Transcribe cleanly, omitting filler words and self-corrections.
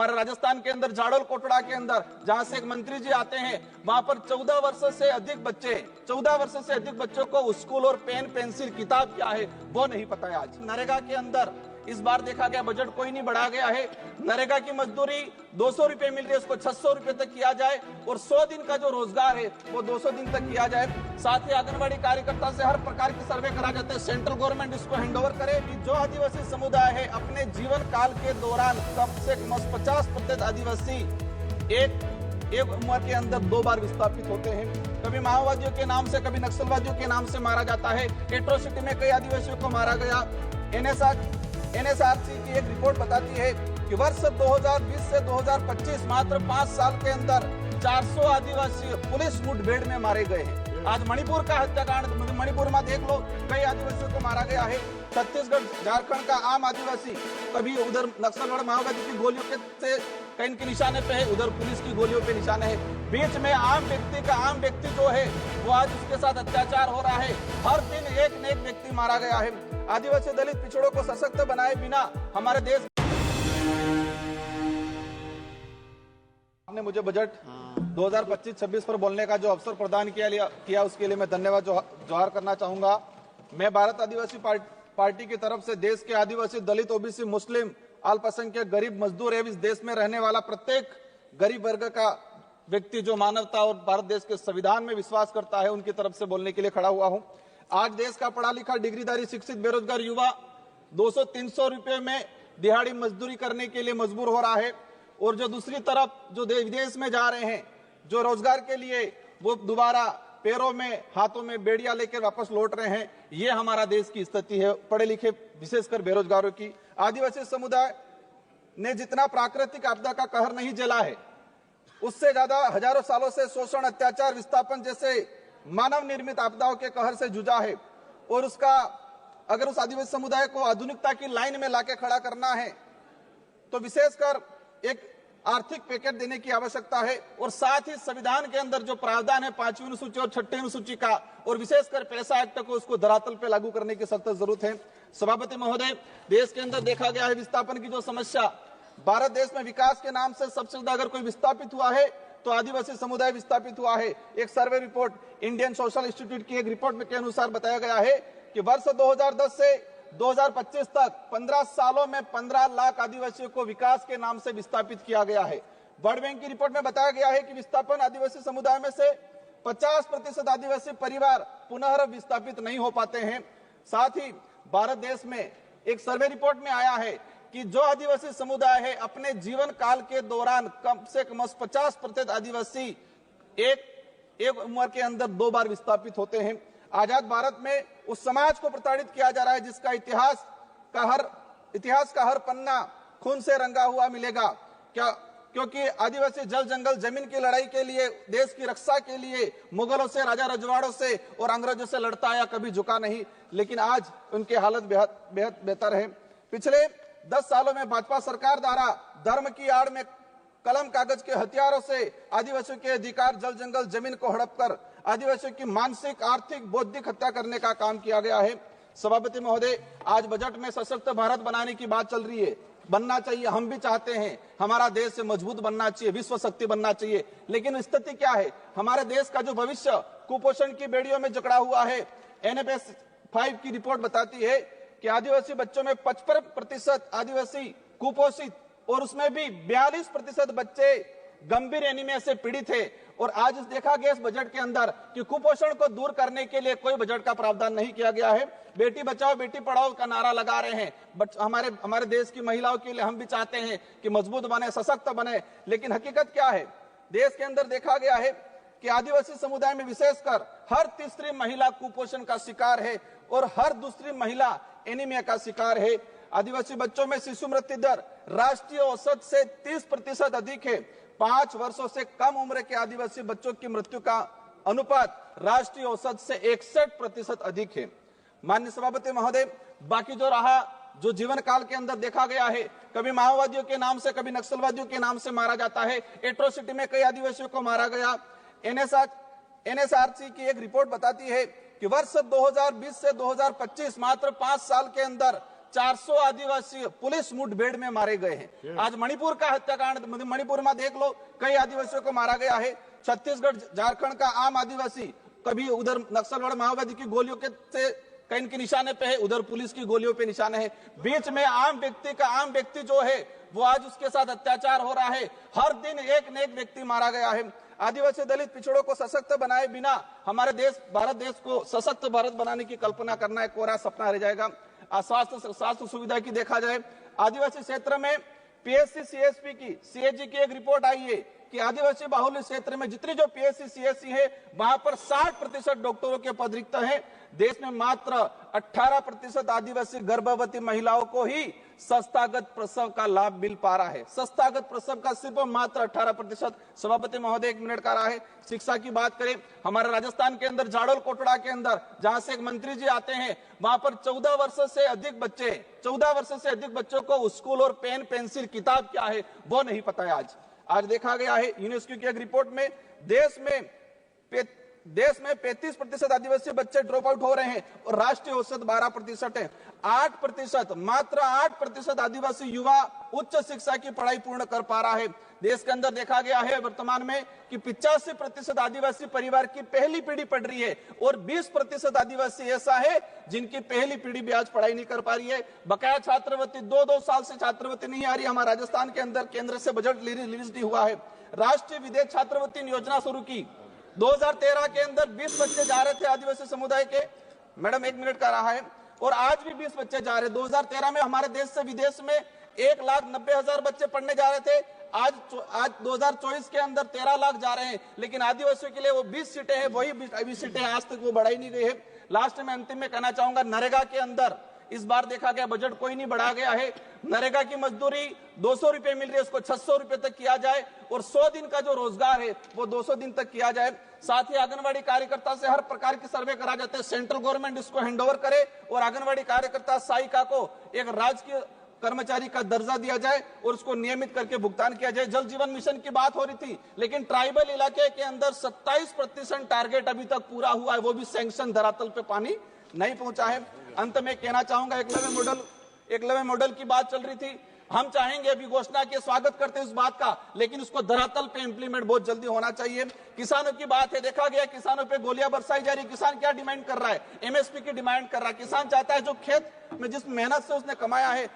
हमारे राजस्थान के अंदर झाड़ोल कोटड़ा के अंदर जहां से एक मंत्री जी आते हैं, वहां पर 14 वर्ष से अधिक बच्चों को स्कूल और पेन पेंसिल किताब क्या है वो नहीं पता है। आज नरेगा के अंदर इस बार देखा गया बजट कोई नहीं बढ़ा गया है। नरेगा की मजदूरी 200 रुपए मिल रही है, उसको 600 रुपए तक किया जाए और 100 दिन का जो रोजगार है वो 200 दिन तक किया जाए। साथ ही आंगनबाड़ी कार्यकर्ता से हर प्रकार की सर्वे करा जाता है, सेंट्रल गवर्नमेंट इसको हैंडओवर करे कि जो आदिवासी समुदाय है अपने जीवन काल के दौरान कम से कम 50% आदिवासी एक उम्र के अंदर 2 बार विस्थापित होते हैं। कभी माओवादियों के नाम से, कभी नक्सलवादियों के नाम से मारा जाता है। एट्रोसिटी में कई आदिवासियों को मारा गया। एनएसआरसी की एक रिपोर्ट बताती है कि वर्ष 2020 से 2025 मात्र 5 साल के अंदर 400 आदिवासी पुलिस मुठभेड़ में मारे गए हैं। आज मणिपुर का हत्याकांड, मणिपुर में देख लो, कई आदिवासियों को मारा गया है। छत्तीसगढ़, झारखंड का आम आदिवासी कभी उधर नक्सलवाद माओवादी की गोलियों के कहीं के निशाने पे है, उधर पुलिस की गोलियों पे निशाने है। बीच में आम व्यक्ति जो है वो आज उसके साथ अत्याचार हो रहा है। हर दिन एक न एक व्यक्ति मारा गया है। आदिवासी दलित पिछड़ों को सशक्त बनाए बिना हमारे देश ने मुझे बजट 2025-26 पर बोलने का जो अवसर प्रदान किया उसके लिए मैं धन्यवाद जोहार करना चाहूंगा। मैं भारत आदिवासी पार्टी की तरफ से देश के आदिवासी, दलित, ओबीसी, मुस्लिम, अल्पसंख्यक, गरीब, मजदूर एवं इस देश में रहने वाला प्रत्येक गरीब वर्ग का व्यक्ति जो मानवता और भारत देश के संविधान में विश्वास करता है उनकी तरफ से बोलने के लिए खड़ा हुआ हूं। आज देश का पढ़ा लिखा, डिग्रीधारी, शिक्षित, बेरोजगार युवा 200-300 रुपए में दिहाड़ी मजदूरी करने के लिए मजबूर हो रहा है और जो दूसरी तरफ जो विदेश में जा रहे हैं, जो रोजगार के लिए वो दोबारा पैरों में, हाथों में बेड़ियां लेकर वापस लौट रहे हैं। ये हमारा देश की स्थिति है, पढ़े लिखे विशेषकर बेरोजगारों की। आदिवासी समुदाय ने जितना प्राकृतिक आपदा का कहर नहीं झेला है, उससे ज्यादा हजारों सालों से शोषण, अत्याचार, विस्थापन जैसे मानव निर्मित आपदाओं के कहर से जूझा है। और उसका अगर उस आदिवासी समुदाय को आधुनिकता की लाइन में लाके खड़ा करना है तो विशेषकर एक आर्थिक पैकेज देने की आवश्यकता है। और साथ ही संविधान के अंदर जो प्रावधान है 5वीं अनुसूची और 6ठी अनुसूची का, और विशेषकर पैसा एक्ट को उसको धरातल पे लागू करने की सख्त जरूरत है। सभापति महोदय, देश के अंदर देखा गया है विस्थापन की जो समस्या, भारत देश में विकास के नाम से सबसे ज्यादा अगर कोई विस्थापित हुआ है तो आदिवासी समुदाय विस्थापित हुआ है। एक survey report Indian social institute की एक रिपोर्ट के अनुसार बताया गया है कि वर्ष 2010 से 2025 तक 15 सालों में 15 लाख आदिवासियों को विकास के नाम से विस्थापित किया गया है। वर्ल्ड बैंक की रिपोर्ट में बताया गया है कि विस्थापन आदिवासी समुदाय में से 50% आदिवासी परिवार पुनः विस्थापित नहीं हो पाते हैं। साथ ही भारत देश में एक सर्वे रिपोर्ट में आया है कि जो आदिवासी समुदाय है अपने जीवन काल के दौरान कम से कम 50% आदिवासी एक उम्र के अंदर 2 बार विस्थापित होते हैं। आजाद भारत में उस समाज को प्रताड़ित किया जा रहा है जिसका इतिहास का हर पन्ना खून से रंगा हुआ मिलेगा। क्योंकि आदिवासी जल जंगल जमीन की लड़ाई के लिए, देश की रक्षा के लिए मुगलों से, राजा रजवाड़ों से और अंग्रेजों से लड़ता आया, कभी झुका नहीं। लेकिन आज उनकी हालत बेहद बेहतर है। पिछले 10 सालों में भाजपा सरकार द्वारा धर्म की आड़ में कलम कागज के हथियारों से आदिवासियों के अधिकार, जल जंगल जमीन को हड़प कर आदिवासियों की मानसिक, आर्थिक, बौद्धिक हत्या करने का काम किया गया है। सभापति महोदय, आज बजट में सशक्त भारत बनाने की बात चल रही है। बनना चाहिए, हम भी चाहते हैं, हमारा देश मजबूत बनना चाहिए, विश्व शक्ति बनना चाहिए। लेकिन स्थिति क्या है? हमारे देश का जो भविष्य कुपोषण की बेड़ियों में जकड़ा हुआ है। NFS 5 की रिपोर्ट बताती है कि आदिवासी बच्चों में 55% आदिवासी कुपोषित और उसमें भी 42% बच्चे गंभीर एनीमिया से पीड़ित है। और आज देखा गया इस बजट के अंदर कि कुपोषण को दूर करने के लिए कोई बजट का प्रावधान नहीं किया गया है। बेटी बचाओ बेटी पढ़ाओ का नारा लगा रहे हैं। हमारे देश की महिलाओं के लिए हम भी चाहते हैं कि मजबूत बने, सशक्त बने। लेकिन हकीकत क्या है? देश के अंदर देखा गया है कि आदिवासी समुदाय में विशेषकर हर तीसरी महिला कुपोषण का शिकार है और हर दूसरी महिला एनीमिया का शिकार है। आदिवासी बच्चों में शिशु मृत्यु दर राष्ट्रीय औसत से 30% अधिक है। 5 वर्षों से कम उम्र के आदिवासी बच्चों की मृत्यु का अनुपात राष्ट्रीय औसत से 61% अधिक है। माननीय सभापति महोदय, बाकी जो रहा, जो जीवन काल के अंदर देखा गया है, कभी माओवादियों के नाम से, कभी नक्सलवादियों के नाम से मारा जाता है। एट्रोसिटी में कई आदिवासियों को मारा गया। एनएसआरसी की एक रिपोर्ट बताती है कि वर्ष 2020 से 2025 मात्र 5 साल के अंदर 400 आदिवासी पुलिस मुठभेड़ में मारे गए हैं। आज मणिपुर का हत्याकांड, मणिपुर में देख लो, कई आदिवासियों को मारा गया है। छत्तीसगढ़ झारखंड का आम आदिवासी कभी उधर नक्सलवाद माओवादी की गोलियों के से कहीं के निशाने पे है, उधर पुलिस की गोलियों पे निशाने है। बीच में आम व्यक्ति जो है वो आज उसके साथ अत्याचार हो रहा है। हर दिन एक न एक व्यक्ति मारा गया है। आदिवासी दलित पिछड़ों को सशक्त बनाए बिना हमारे देश भारत देश को सशक्त भारत बनाने की कल्पना करना एक कोरा सपना रह जाएगा। स्वास्थ्य सुविधा की देखा जाए, आदिवासी क्षेत्र में पीएससी सीएसपी की सीएजी की एक रिपोर्ट आई है कि आदिवासी बाहुल्य क्षेत्र में जितनी जो पीएससी सीएससी है वहां पर 60% डॉक्टरों के पद रिक्त हैं। देश में मात्र 18% आदिवासी गर्भवती महिलाओं को ही संस्थागत प्रसव का लाभ मिल पा रहा है। संस्थागत प्रसव का सिर्फ मात्र 18%। सभापति महोदय 1 मिनट का रहा है। शिक्षा की बात करें, हमारे राजस्थान के अंदर जाडोल कोटड़ा के अंदर जहां से एक मंत्री जी आते हैं, वहां पर 14 वर्ष से अधिक बच्चों को स्कूल और पेन पेंसिल किताब क्या है वो नहीं पता है। आज देखा गया है यूनेस्को की एक रिपोर्ट में देश में 35% आदिवासी बच्चे ड्रॉप आउट हो रहे हैं और राष्ट्रीय औसत 12% है। 8%, मात्र 8% आदिवासी युवा उच्च शिक्षा की पढ़ाई पूर्ण कर पा रहा है। देश के अंदर देखा गया है वर्तमान में कि 85% आदिवासी परिवार की पहली पीढ़ी पढ़ रही है और 20% आदिवासी ऐसा है जिनकी पहली पीढ़ी भी आज पढ़ाई नहीं कर पा रही है। बकाया छात्रवृत्ति 2 साल से छात्रवृत्ति नहीं आ रही। हमारे राजस्थान के अंदर केंद्र से बजट रिलीज नहीं हुआ है। राष्ट्रीय विदेश छात्रवृत्ति योजना शुरू की 2013 के अंदर 20 बच्चे जा रहे थे आदिवासी समुदाय के, मैडम 1 मिनट का रहा है, और आज भी 20 बच्चे जा रहे हैं। 2013 में हमारे देश से विदेश में 1,90,000 बच्चे पढ़ने जा रहे थे। आज 2024 के अंदर 13 लाख जा रहे हैं, लेकिन आदिवासियों के लिए वो 20 सीटें हैं, वही 20 सीटें आज तक वो बढ़ाई नहीं गई है। लास्ट में अंतिम में कहना चाहूंगा, नरेगा के अंदर इस बार देखा गया बजट कोई नहीं बढ़ा गया है। नरेगा की मजदूरी 200 रुपए मिल रही है, उसको 600 रुपए तक किया जाए और 100 दिन का जो रोजगार है वो 200 दिन तक किया जाए। साथ ही आंगनवाड़ी कार्यकर्ता से हर प्रकार की सर्वे करा जाते हैं, सेंट्रल गवर्नमेंट इसको हैंडओवर करे और आंगनवाड़ी कार्यकर्ता सहायिका को एक राजकीय कर्मचारी का दर्जा दिया जाए और उसको नियमित करके भुगतान किया जाए। जल जीवन मिशन की बात हो रही थी, लेकिन ट्राइबल इलाके के अंदर 27% टारगेट अभी तक पूरा हुआ है, वो भी सैंक्शन धरातल पे पानी नहीं पहुंचा है। अंत में कहना चाहूंगा, एकलव्य मॉडल की बात चल रही थी। हम चाहेंगे, अभी घोषणा के स्वागत करते हैं इस बात का, लेकिन उसको धरातल पे इंप्लीमेंट बहुत जल्दी होना चाहिए। किसानों की बात है, देखा गया किसानों पे गोलियां बरसाई जा रही। किसान क्या डिमांड कर रहा है? एमएसपी की डिमांड कर रहा है। किसान चाहता है जो खेत में जिस मेहनत से उसने कमाया है